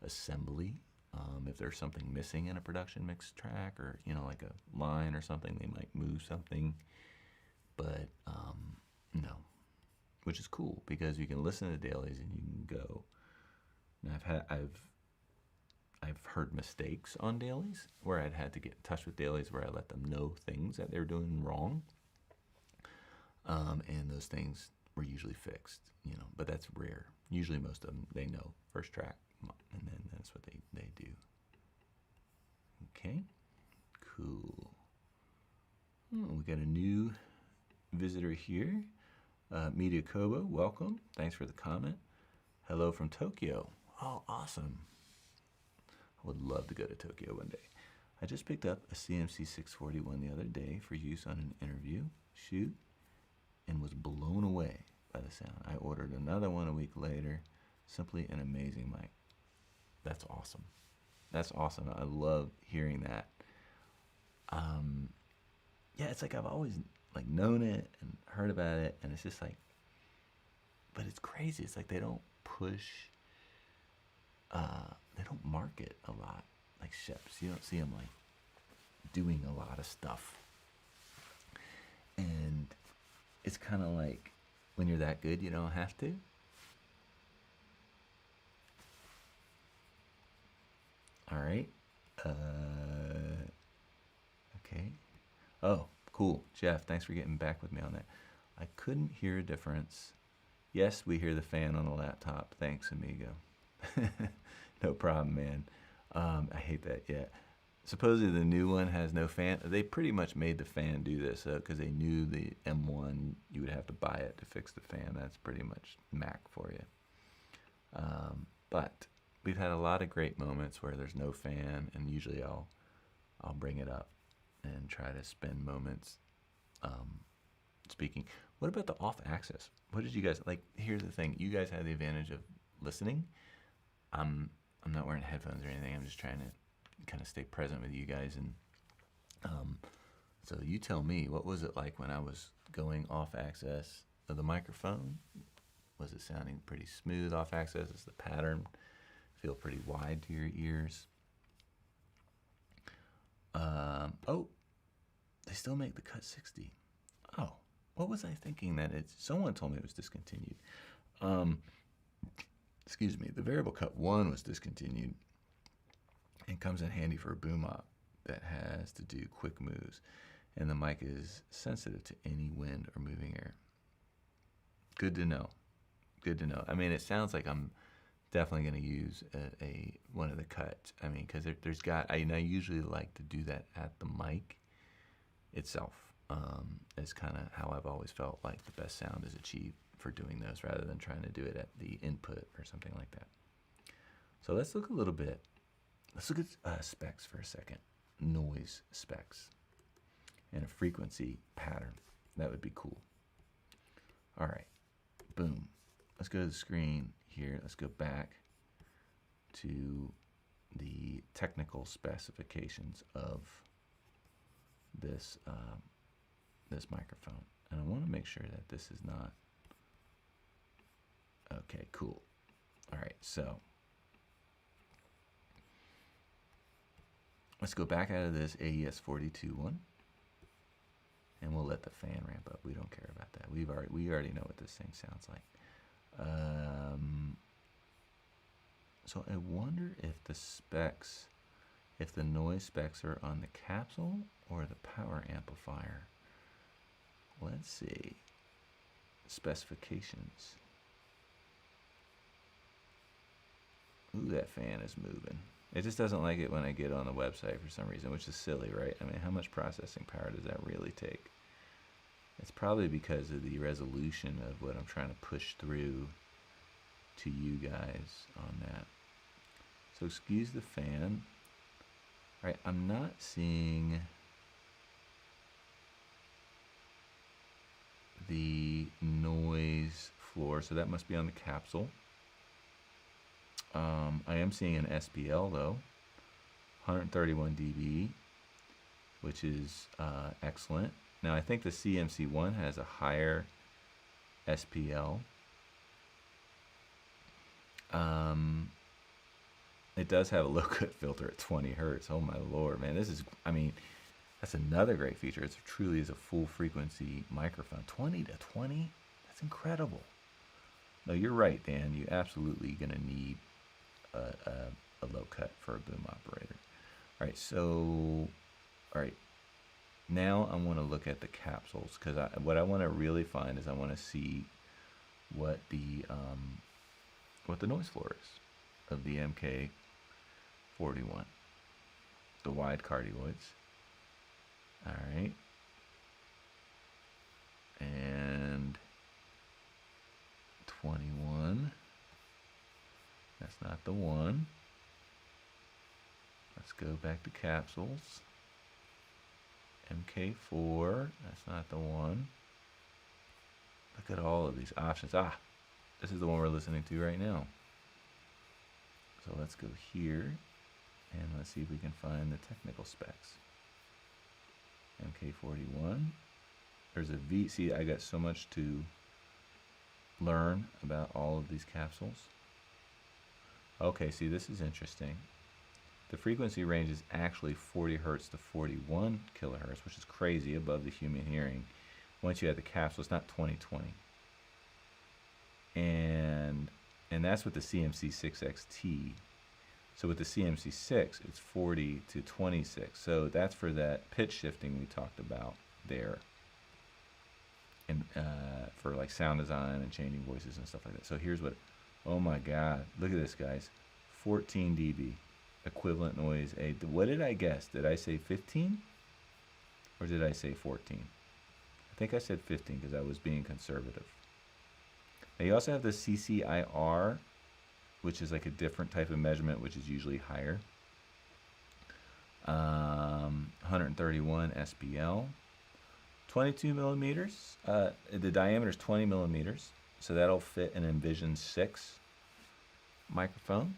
assembly If there's something missing in a production mix track, or like a line or something, they might move something. But no, which is cool because you can listen to dailies and you can go. And I've heard mistakes on dailies where I'd had to get in touch with dailies where I let them know things that they're doing wrong, and those things were usually fixed. But that's rare. Usually most of them, they know first track, and then that's what they do. Okay, cool. Oh, we got a new visitor here. Media Kobo, welcome. Thanks for the comment. Hello from Tokyo. Oh, awesome. I would love to go to Tokyo one day. I just picked up a CMC641 the other day for use on an interview shoot and was blown away by the sound. I ordered another one a week later. Simply an amazing mic. That's awesome. That's awesome. I love hearing that. Yeah, it's like I've always known it and heard about it, and it's just but it's crazy. It's like they don't push, they don't market a lot like Schöps. You don't see them doing a lot of stuff, and it's kind of like when you're that good, you don't have to. All right. Okay. Oh, cool. Jeff, thanks for getting back with me on that. I couldn't hear a difference. Yes, we hear the fan on the laptop. Thanks, amigo. No problem, man. I hate that. Yeah. Supposedly the new one has no fan. They pretty much made the fan do this because they knew the M1, you would have to buy it to fix the fan. That's pretty much Mac for you. But we've had a lot of great moments where there's no fan, and usually I'll bring it up and try to spend moments speaking. What about the off axis? What did you guys like? Here's the thing: you guys had the advantage of listening. I'm not wearing headphones or anything. I'm just trying to kind of stay present with you guys, and so you tell me, what was it like when I was going off axis of the microphone? Was it sounding pretty smooth off axis? Does the pattern feel pretty wide to your ears? Oh, they still make the Cut 60. Oh, what was I thinking that someone told me it was discontinued. Excuse me, the Variable Cut 1 was discontinued and comes in handy for a boom op that has to do quick moves, and the mic is sensitive to any wind or moving air. Good to know. Good to know. I mean, it sounds like I'm definitely going to use one of the cuts. I mean, because I usually like to do that at the mic itself. Is kind of how I've always felt like the best sound is achieved for doing those, rather than trying to do it at the input or something like that. So let's look at specs for a second. Noise specs and a frequency pattern. That would be cool. All right, boom. Let's go to the screen here. Let's go back to the technical specifications of this this microphone, and I want to make sure that this is not okay. Cool. All right, so let's go back out of this AES42 one, and we'll let the fan ramp up. We don't care about that. We already know what this thing sounds like. So I wonder if the noise specs are on the capsule or the power amplifier. Let's see. Specifications. Ooh, that fan is moving. It just doesn't like it when I get on the website for some reason, which is silly, right? I mean, how much processing power does that really take? It's probably because of the resolution of what I'm trying to push through to you guys on that. So excuse the fan. All right, I'm not seeing the noise floor, so that must be on the capsule. I am seeing an SPL though, 131 dB, which is excellent. Now I think the CMC1 has a higher SPL. It does have a low-cut filter at 20 hertz. Oh my lord, man. This is, I mean, that's another great feature. It truly is a full frequency microphone. 20 to 20? That's incredible. No, you're right, Dan. You're absolutely going to need a low cut for a boom operator. All right, so, all right. Now I want to look at the capsules, because what I want to really find is I want to see what the noise floor is of the MK41, the wide cardioids. All right, and 21. That's not the one. Let's go back to capsules. MK4. That's not the one. Look at all of these options. Ah, this is the one we're listening to right now. So let's go here and let's see if we can find the technical specs. MK41. There's a V. See, I got so much to learn about all of these capsules. Okay, see, this is interesting. The frequency range is actually 40 hertz to 41 kilohertz, which is crazy, above the human hearing. Once you add the capsule, it's not 2020. And that's with the CMC6 XT. So with the CMC6, it's 40 to 26. So that's for that pitch shifting we talked about there. And for like sound design and changing voices and stuff like that. So here's what, oh my God, look at this, guys. 14 dB, equivalent noise. What did I guess? Did I say 15? Or did I say 14? I think I said 15 because I was being conservative. Now you also have the CCIR, which is like a different type of measurement, which is usually higher. 131 SPL. 22 millimeters. The diameter is 20 millimeters, so that'll fit an Envision 6 microphone.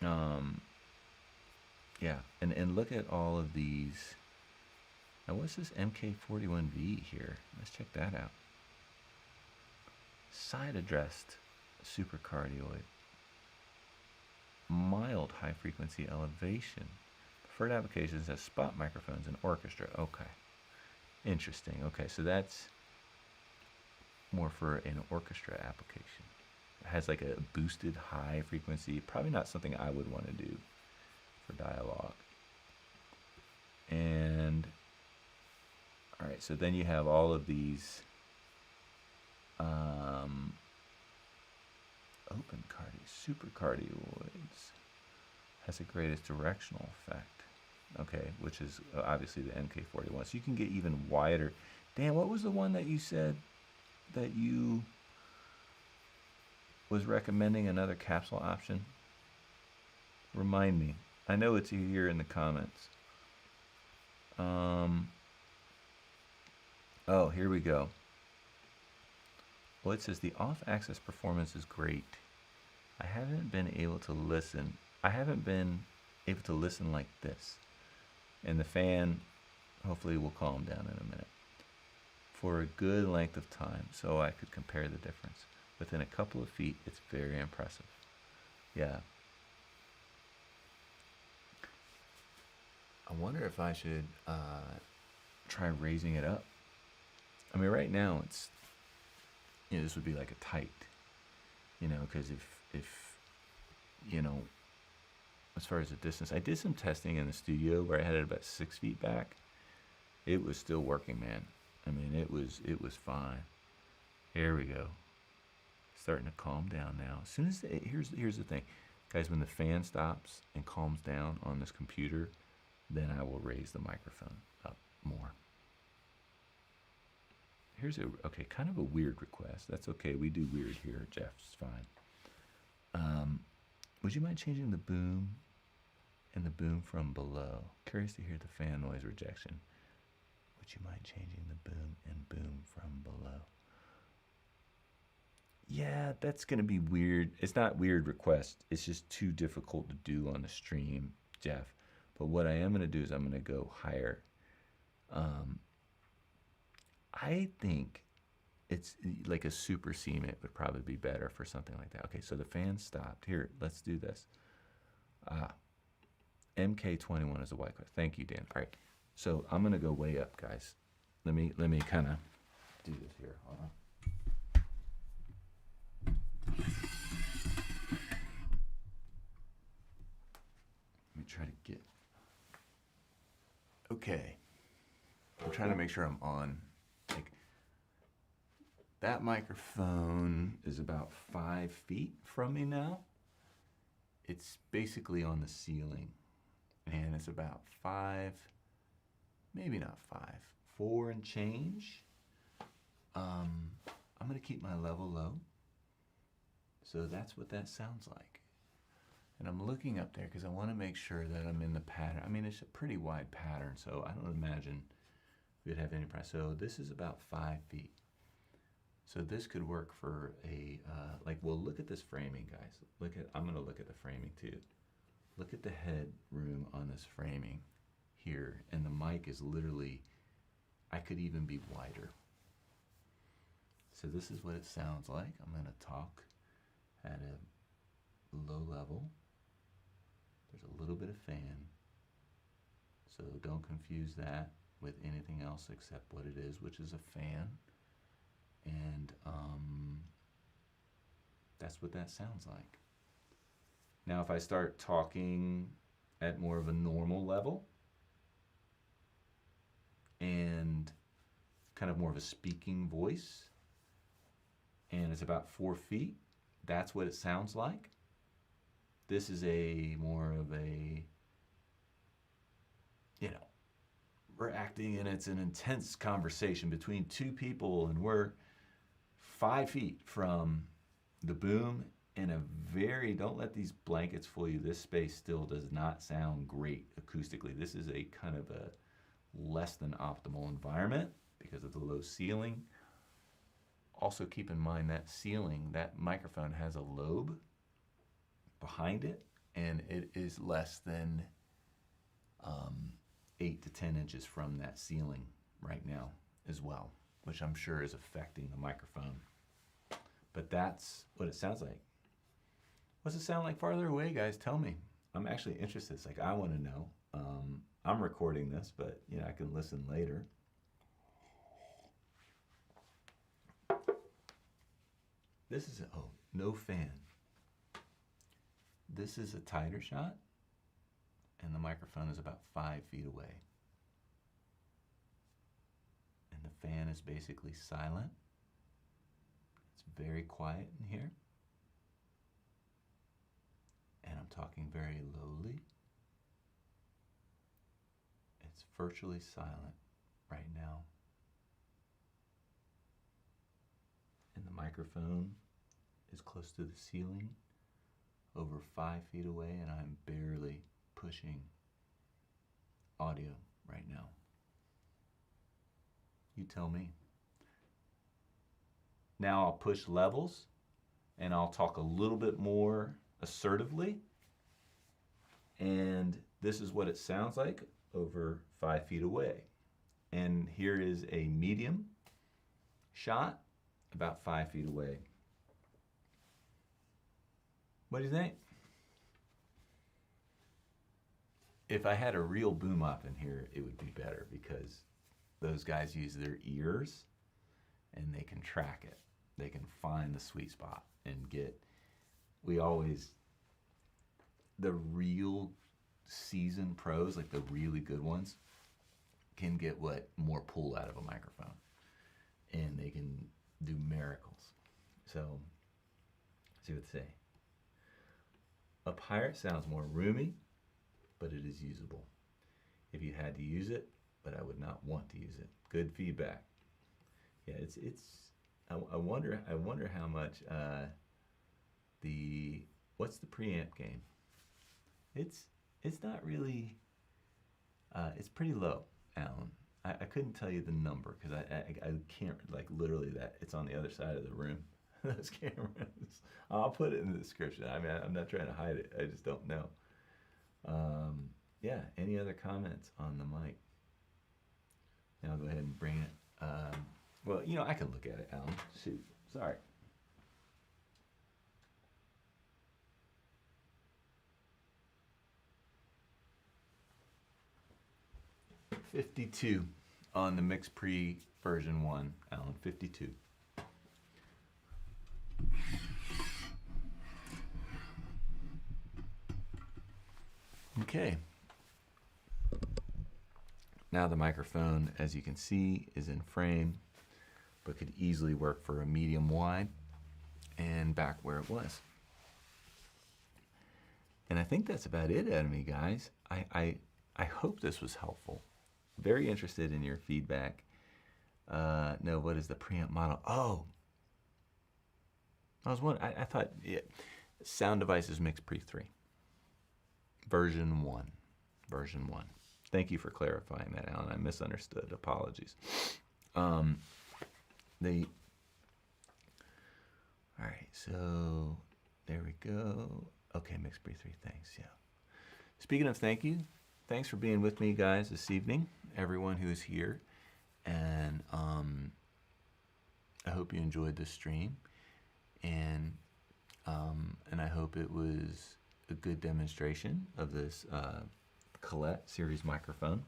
Yeah, and look at all of these. Now, what's this MK41V here? Let's check that out. Side addressed supercardioid. Mild high frequency elevation. Preferred applications as spot microphones and orchestra. Okay. Interesting. Okay, so that's more for an orchestra application. It has like a boosted high frequency. Probably not something I would want to do for dialogue. And all right, so then you have all of these open supercardioids. Has the greatest directional effect. Okay, which is obviously the MK41. So you can get even wider. Dan, what was the one that you said that you was recommending, another capsule option? Remind me. I know it's here in the comments. Oh, here we go. Well, it says the off-axis performance is great. I haven't been able to listen. I haven't been able to listen like this. And the fan hopefully will calm down in a minute for a good length of time, so I could compare the difference. Within a couple of feet, it's very impressive. Yeah. I wonder if I should try raising it up. I mean, right now it's, you know, this would be like a tight, you know, because if you know, as far as the distance, I did some testing in the studio where I had it about 6 feet back. It was still working, man. I mean, it was fine. Here we go. Starting to calm down now. As soon as here's the thing, guys. When the fan stops and calms down on this computer, then I will raise the microphone up more. Here's okay, kind of a weird request. That's okay. We do weird here. Jeff's fine. Would you mind changing the boom and the boom from below? Curious to hear the fan noise rejection. Would you mind changing the boom and boom from below? Yeah, that's going to be weird. It's not weird request. It's just too difficult to do on the stream, Jeff. But what I am going to do is I'm going to go higher. I think it's like a super cement would probably be better for something like that. Okay, so the fan stopped. Here, let's do this. MK41 is a white class. Thank you, Dan. All right, so I'm gonna go way up, guys. Let me kind of do this here. Hold on. Let me try to get. Okay. I'm trying to make sure I'm on. Like, that microphone is about 5 feet from me now. It's basically on the ceiling, and it's about 5, maybe not 5, 4 and change. I'm gonna keep my level low. So that's what that sounds like. And I'm looking up there because I want to make sure that I'm in the pattern. I mean, it's a pretty wide pattern, so I don't imagine we'd have any price. So this is about 5 feet. So this could work for a, like, well, look at this framing, guys. I'm gonna look at the framing too. Look at the headroom on this framing here, and the mic is literally, I could even be wider. So this is what it sounds like. I'm gonna talk at a low level. There's a little bit of fan, so don't confuse that with anything else except what it is, which is a fan. And that's what that sounds like. Now, if I start talking at more of a normal level and kind of more of a speaking voice, and it's about 4 feet, that's what it sounds like. This is a more of a, you know, we're acting and it's an intense conversation between two people, and we're 5 feet from the boom in a very, don't let these blankets fool you, this space still does not sound great acoustically. This is a kind of a less than optimal environment because of the low ceiling. Also keep in mind that ceiling, that microphone has a lobe behind it, and it is less than 8 to 10 inches from that ceiling right now as well, which I'm sure is affecting the microphone. But that's what it sounds like. What's it sound like farther away, guys? Tell me. I'm actually interested. It's like, I want to know. I'm recording this, but you know, I can listen later. This is oh, no fan. This is a tighter shot, and the microphone is about 5 feet away. And the fan is basically silent. It's very quiet in here. And I'm talking very lowly. It's virtually silent right now. And the microphone is close to the ceiling, over 5 feet away, and I'm barely pushing audio right now. You tell me. Now I'll push levels, and I'll talk a little bit more assertively, and this is what it sounds like over 5 feet away. And here is a medium shot about 5 feet away. What do you think? If I had a real boom op in here, it would be better, because those guys use their ears and they can track it. They can find the sweet spot and get, the real seasoned pros, like the really good ones, can get more pull out of a microphone, and they can do miracles. So, see what they say. Up higher, it sounds more roomy, but it is usable. If you had to use it, but I would not want to use it. Good feedback. Yeah, I wonder how much what's the preamp gain? It's not really. It's pretty low, Alan. I couldn't tell you the number because I can't, like, literally that it's on the other side of the room. Those cameras. I'll put it in the description. I mean, I'm not trying to hide it. I just don't know. Yeah, any other comments on the mic? Now I'll go ahead and bring it. Well, you know, I can look at it, Alan. Shoot, sorry. 52 on the Mix Pre version 1, Alan, 52. Okay. Now the microphone, as you can see, is in frame, but could easily work for a medium wide and back where it was. And I think that's about it out of me, guys. I hope this was helpful. Very interested in your feedback. No, what is the preamp model? Oh, I thought Sound Devices Mix Pre 3. Version 1. Version 1. Thank you for clarifying that, Alan. I misunderstood. Apologies. All right, so there we go. Okay, Mix Pre 3, thanks, yeah. Speaking of thank you, thanks for being with me, guys, this evening, everyone who is here. And I hope you enjoyed this stream. And I hope it was a good demonstration of this Colette series microphone.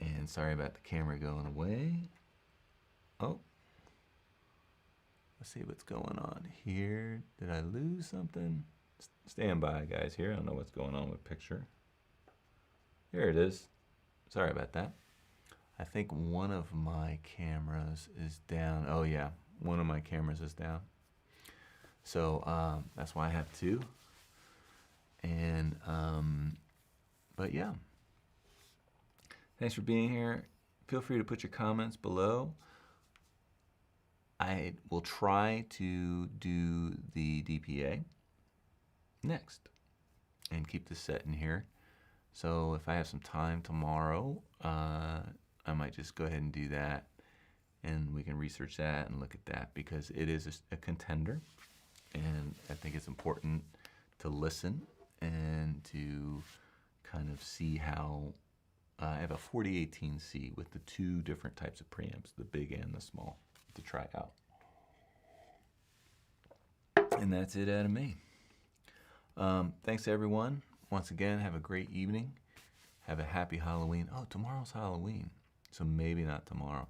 And sorry about the camera going away. Oh, let's see what's going on here. Did I lose something? Stand by, guys, here. I don't know what's going on with picture. Here it is. Sorry about that. I think one of my cameras is down. Oh yeah, one of my cameras is down. So that's why I have two. And but yeah, thanks for being here. Feel free to put your comments below. I will try to do the DPA next and keep this set in here. So if I have some time tomorrow, I might just go ahead and do that, and we can research that and look at that, because it is a contender, and I think it's important to listen and to kind of see how I have a 4018C with the two different types of preamps, the big and the small, to try out. And that's it out of me. Thanks everyone. Once again, have a great evening. Have a happy Halloween. Oh, tomorrow's Halloween, so maybe not tomorrow.